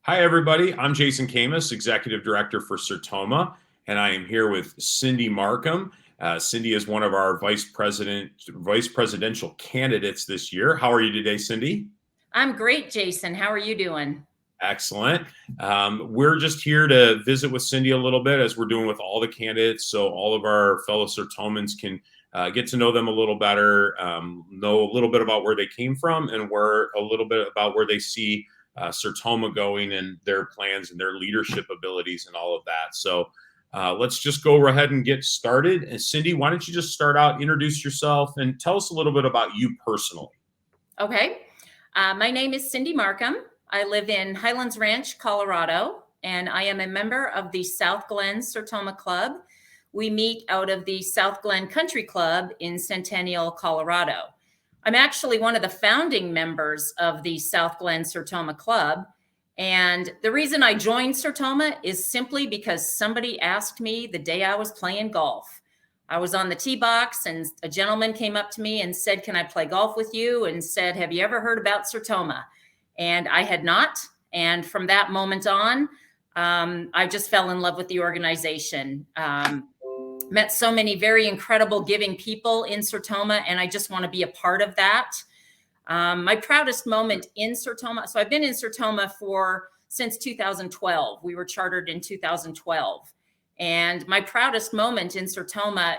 Hi, everybody. I'm Jason Camus, Executive Director for Sertoma, and I am here with Cindy Markham. Cindy is one of our vice presidential candidates this year. How are you today, Cindy? I'm great, Jason. How are you doing? Excellent. We're just here to visit with Cindy a little bit, as we're doing with all the candidates, so all of our fellow Sertomans can get to know them a little better, know a little bit about where they came from, and a little bit about where they see Sertoma going and their plans and their leadership abilities and all of that. So let's just go ahead and get started. And Cindy, why don't you just start out, introduce yourself, and tell us a little bit about you personally. Okay. My name is Cindy Markham. I live in Highlands Ranch, Colorado, and I am a member of the South Glen Sertoma Club. We meet out of the South Glen Country Club in Centennial, Colorado. I'm actually one of the founding members of the South Glen Sertoma Club. And the reason I joined Sertoma is simply because somebody asked me the day I was playing golf. I was on the tee box and a gentleman came up to me and said, "Can I play golf with you?" And said, "Have you ever heard about Sertoma?" And I had not. And from that moment on, I just fell in love with the organization. Met so many very incredible giving people in Sertoma, and I just want to be a part of that. My proudest moment in Sertoma, so I've been in Sertoma since 2012. We were chartered in 2012. And my proudest moment in Sertoma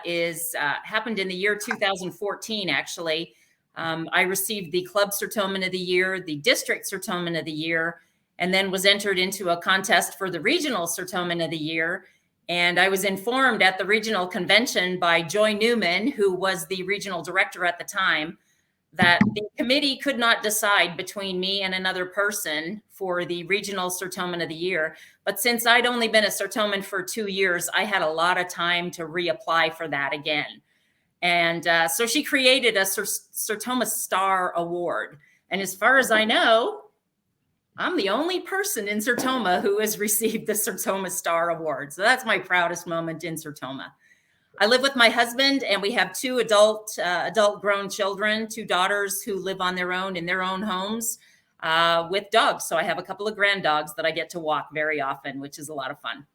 happened in the year 2014, actually. I received the Club Sertoman of the Year, the District Sertoman of the Year, and then was entered into a contest for the Regional Sertoman of the Year. And I was informed at the regional convention by Joy Newman, who was the regional director at the time, that the committee could not decide between me and another person for the Regional Sertoman of the Year. But since I'd only been a Sertoman for 2 years, I had a lot of time to reapply for that again. And so she created a Sertoma Star Award. And as far as I know, I'm the only person in Sertoma who has received the Sertoma Star Award. So that's my proudest moment in Sertoma. I live with my husband, and we have two adult grown children, two daughters who live on their own in their own homes with dogs. So I have a couple of grand dogs that I get to walk very often, which is a lot of fun.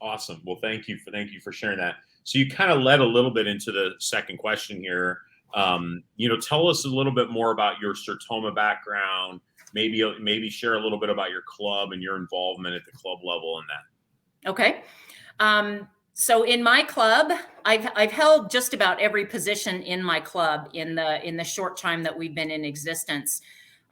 Awesome. Well, thank you for sharing that. So you kind of led a little bit into the second question here. Tell us a little bit more about your Sertoma background. Maybe share a little bit about your club and your involvement at the club level in that. Okay. So in my club, I've held just about every position in my club in the short time that we've been in existence.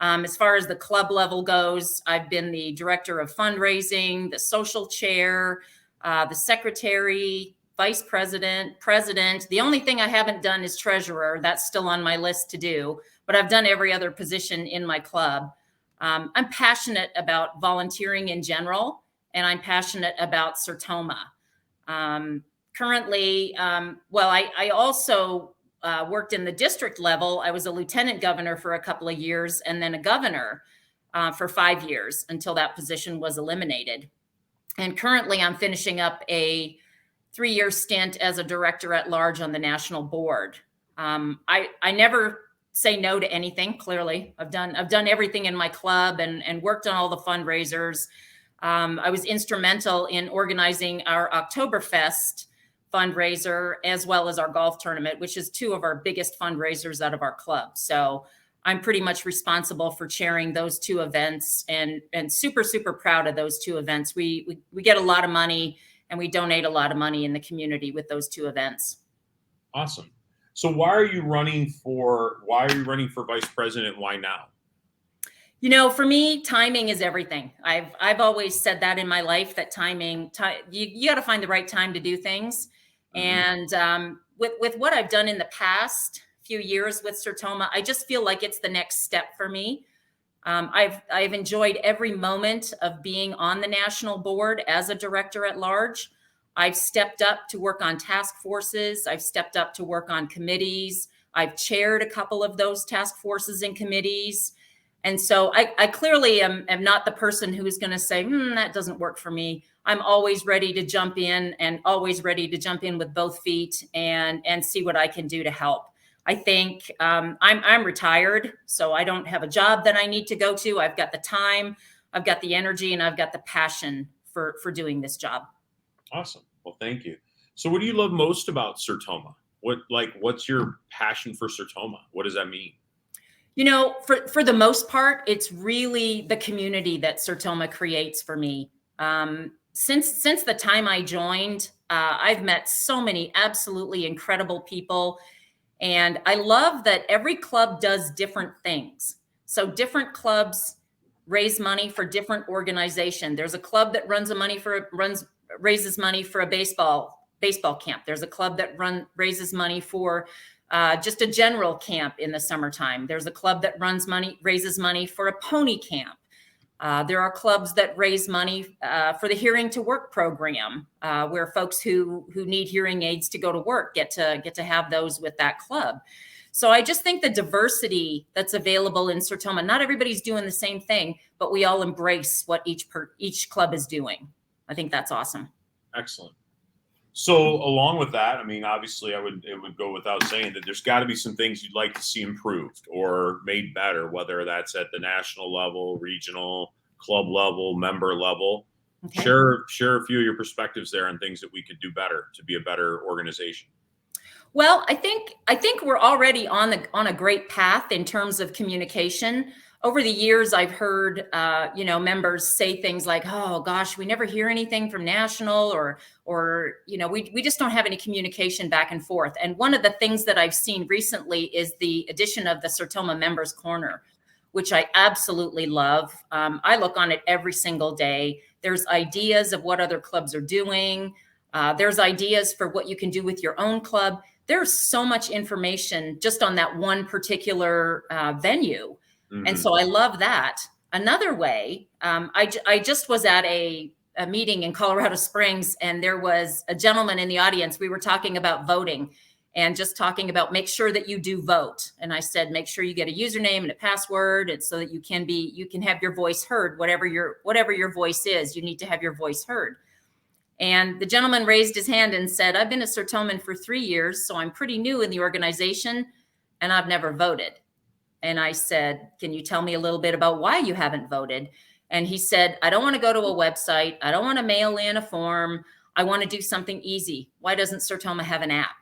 As far as the club level goes, I've been the director of fundraising, the social chair, the secretary, vice president, president. The only thing I haven't done is treasurer. That's still on my list to do, but I've done every other position in my club. I'm passionate about volunteering in general, and I'm passionate about Sertoma. Currently, I also worked in the district level. I was a lieutenant governor for a couple of years and then a governor for 5 years until that position was eliminated. And currently I'm finishing up a 3-year stint as a director at large on the national board. I never say no to anything. Clearly, I've done everything in my club and worked on all the fundraisers. I was instrumental in organizing our Oktoberfest fundraiser as well as our golf tournament, which is two of our biggest fundraisers out of our club. So I'm pretty much responsible for chairing those two events and super, super proud of those two events. We get a lot of money and we donate a lot of money in the community with those two events. Awesome. So why are you running for vice president? Why now? For me, timing is everything. I've always said that in my life, that you got to find the right time to do things. Mm-hmm. And with what I've done in the past few years with Sertoma, I just feel like it's the next step for me. I've enjoyed every moment of being on the national board as a director at large. I've stepped up to work on task forces. I've stepped up to work on committees. I've chaired a couple of those task forces and committees. And so I clearly am not the person who's going to say, that doesn't work for me. I'm always ready to jump in and always ready to jump in with both feet and see what I can do to help. I think I'm retired, so I don't have a job that I need to go to. I've got the time. I've got the energy and I've got the passion for doing this job. Awesome. Well, thank you. So what do you love most about Sertoma? What's your passion for Sertoma? What does that mean? You know, for the most part, it's really the community that Sertoma creates for me. Since the time I joined, I've met so many absolutely incredible people. And I love that every club does different things. So different clubs raise money for different organization. There's a club that raises money for a baseball camp. There's a club that raises money for just a general camp in the summertime. There's a club that raises money for a pony camp. There are clubs that raise money for the Hearing to Work program, where folks who need hearing aids to go to work get to have those with that club. So I just think the diversity that's available in Sertoma, not everybody's doing the same thing, but we all embrace what each club is doing. I think that's awesome. Excellent. So along with that, I mean, obviously it would go without saying that there's got to be some things you'd like to see improved or made better, whether that's at the national level, regional, club level, member level. Okay. Share a few of your perspectives there on things that we could do better to be a better organization. Well, I think we're already on a great path in terms of communication. Over the years, I've heard members say things like, "Oh gosh, we never hear anything from national," or we just don't have any communication back and forth. And one of the things that I've seen recently is the addition of the Sertoma Members Corner, which I absolutely love. I look on it every single day. There's ideas of what other clubs are doing. There's ideas for what you can do with your own club. There's so much information just on that one particular venue. Mm-hmm. And so I love that. Another way, I just was at a meeting in Colorado Springs, and there was a gentleman in the audience. We were talking about voting and just talking about make sure that you do vote. And I said, make sure you get a username and a password, and so that you can have your voice heard, whatever your voice is, you need to have your voice heard. And the gentleman raised his hand and said, I've been a Sertoman for 3 years, so I'm pretty new in the organization, and I've never voted. And I said, can you tell me a little bit about why you haven't voted? And he said, I don't want to go to a website. I don't want to mail in a form. I want to do something easy. Why doesn't Sertoma have an app?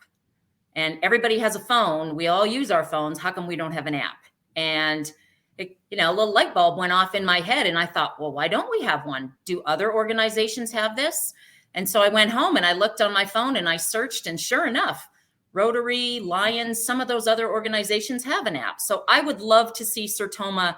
And everybody has a phone. We all use our phones. How come we don't have an app? And a little light bulb went off in my head. And I thought, well, why don't we have one? Do other organizations have this? And so I went home and I looked on my phone and I searched, and sure enough, Rotary, Lions, some of those other organizations have an app. So I would love to see Sertoma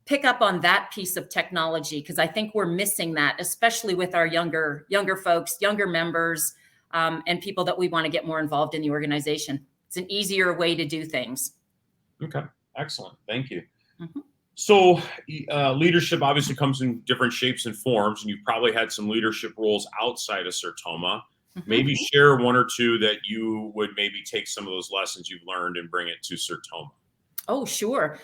pick up on that piece of technology, because I think we're missing that, especially with our younger folks, younger members, and people that we want to get more involved in the organization. It's an easier way to do things. Okay, excellent. Thank you. Mm-hmm. So leadership obviously comes in different shapes and forms, and you've probably had some leadership roles outside of Sertoma. Mm-hmm. Maybe share one or two that you would maybe take some of those lessons you've learned and bring it to Sertoma. Oh, sure.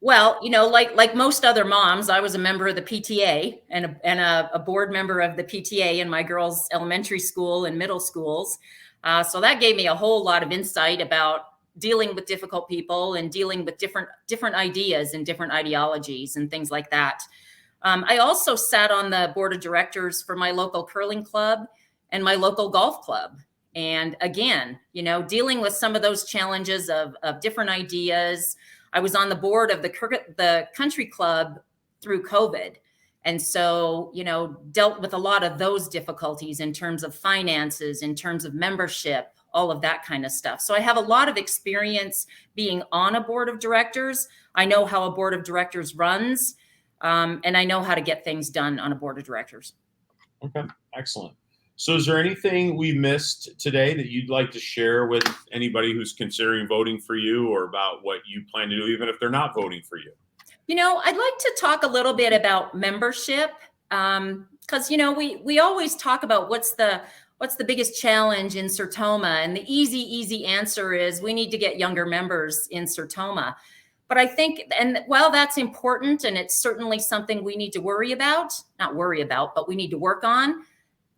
Well, like most other moms, I was a member of the PTA and a board member of the PTA in my girls' elementary school and middle schools. So that gave me a whole lot of insight about dealing with difficult people and dealing with different ideas and different ideologies and things like that. I also sat on the board of directors for my local curling club and my local golf club. And again, dealing with some of those challenges of different ideas. I was on the board of the country club through COVID. And so, dealt with a lot of those difficulties in terms of finances, in terms of membership, all of that kind of stuff. So I have a lot of experience being on a board of directors. I know how a board of directors runs, and I know how to get things done on a board of directors. Okay, excellent. So is there anything we missed today that you'd like to share with anybody who's considering voting for you, or about what you plan to do, even if they're not voting for you? I'd like to talk a little bit about membership, because, we always talk about what's the biggest challenge in Sertoma, and the easy answer is we need to get younger members in Sertoma. But I think, and while that's important, and it's certainly something we need to but we need to work on,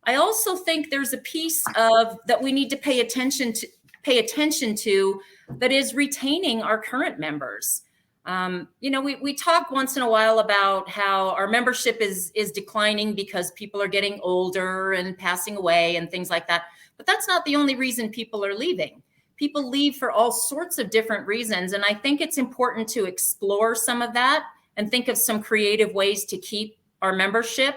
I also think there's a piece of that we need to pay attention to that is retaining our current members. We talk once in a while about how our membership is declining because people are getting older and passing away and things like that. But that's not the only reason people are leaving. People leave for all sorts of different reasons. And I think it's important to explore some of that and think of some creative ways to keep our membership,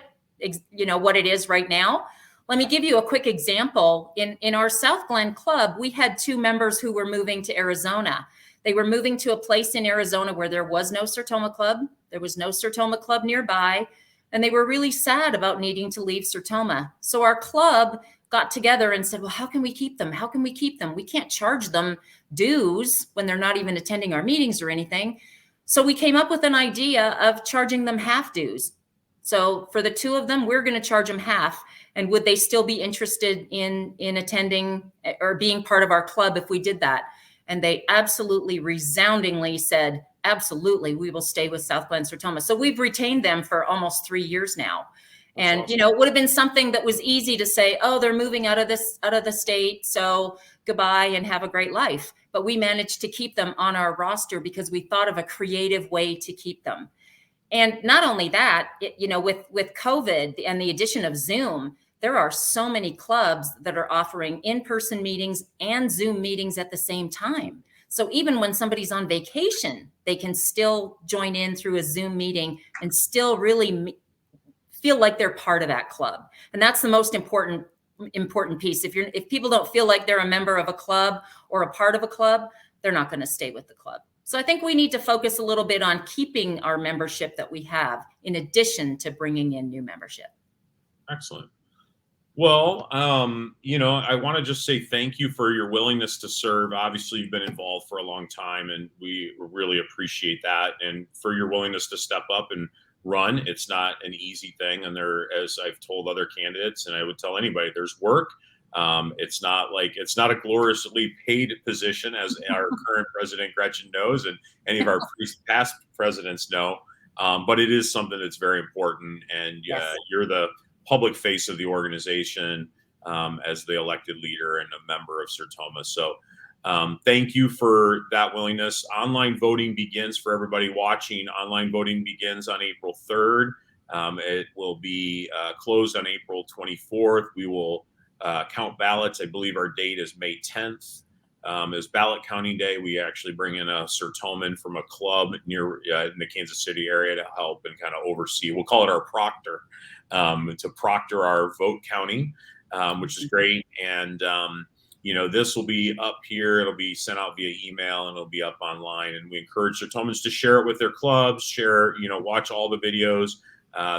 what it is right now. Let me give you a quick example. In our South Glen Club, we had 2 members who were moving to Arizona. They were moving to a place in Arizona where there was no Sertoma Club. There was no Sertoma Club nearby. And they were really sad about needing to leave Sertoma. So our club got together and said, well, how can we keep them? How can we keep them? We can't charge them dues when they're not even attending our meetings or anything. So we came up with an idea of charging them half dues. So for the 2 of them, we're going to charge them half. And would they still be interested in attending or being part of our club if we did that? And they absolutely resoundingly said, absolutely, we will stay with South Glen Sertoma. So we've retained them for almost 3 years now. And, awesome. It would have been something that was easy to say, oh, they're moving out of the state. So goodbye and have a great life. But we managed to keep them on our roster because we thought of a creative way to keep them. And not only that, with COVID and the addition of Zoom, there are so many clubs that are offering in-person meetings and Zoom meetings at the same time. So even when somebody's on vacation, they can still join in through a Zoom meeting and still really feel like they're part of that club. And that's the most important piece. If people don't feel like they're a member of a club or a part of a club, they're not going to stay with the club. So I think we need to focus a little bit on keeping our membership that we have in addition to bringing in new membership. Excellent. Well, I want to just say thank you for your willingness to serve. Obviously, you've been involved for a long time, and we really appreciate that. And for your willingness to step up and run. It's not an easy thing. And as I've told other candidates, and I would tell anybody, there's work. It's not a gloriously paid position, as our current president, Gretchen, knows, and any of our past presidents know. But it is something that's very important. And yes. You're the public face of the organization as the elected leader and a member of Sertoma. So thank you for that willingness. Online voting begins for everybody watching. Online voting begins on April 3rd. It will be closed on April 24th. We will count ballots. I believe our date is May 10th. Is ballot counting day. We actually bring in a Sertoman from a club near in the Kansas City area to help and kind of oversee. We'll call it our proctor, to proctor our vote counting, which is great. And this will be up here. It'll be sent out via email and it'll be up online. And we encourage Sertomans to share it with their clubs. Watch all the videos.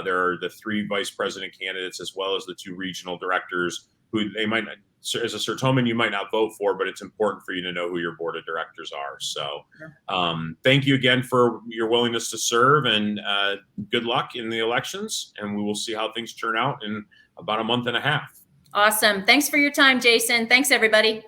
There are the 3 vice president candidates as well as the 2 regional directors who they might not. As a Sertoman, you might not vote for, but it's important for you to know who your board of directors are. So thank you again for your willingness to serve, and good luck in the elections. And we will see how things turn out in about a month and a half. Awesome. Thanks for your time, Jason. Thanks, everybody.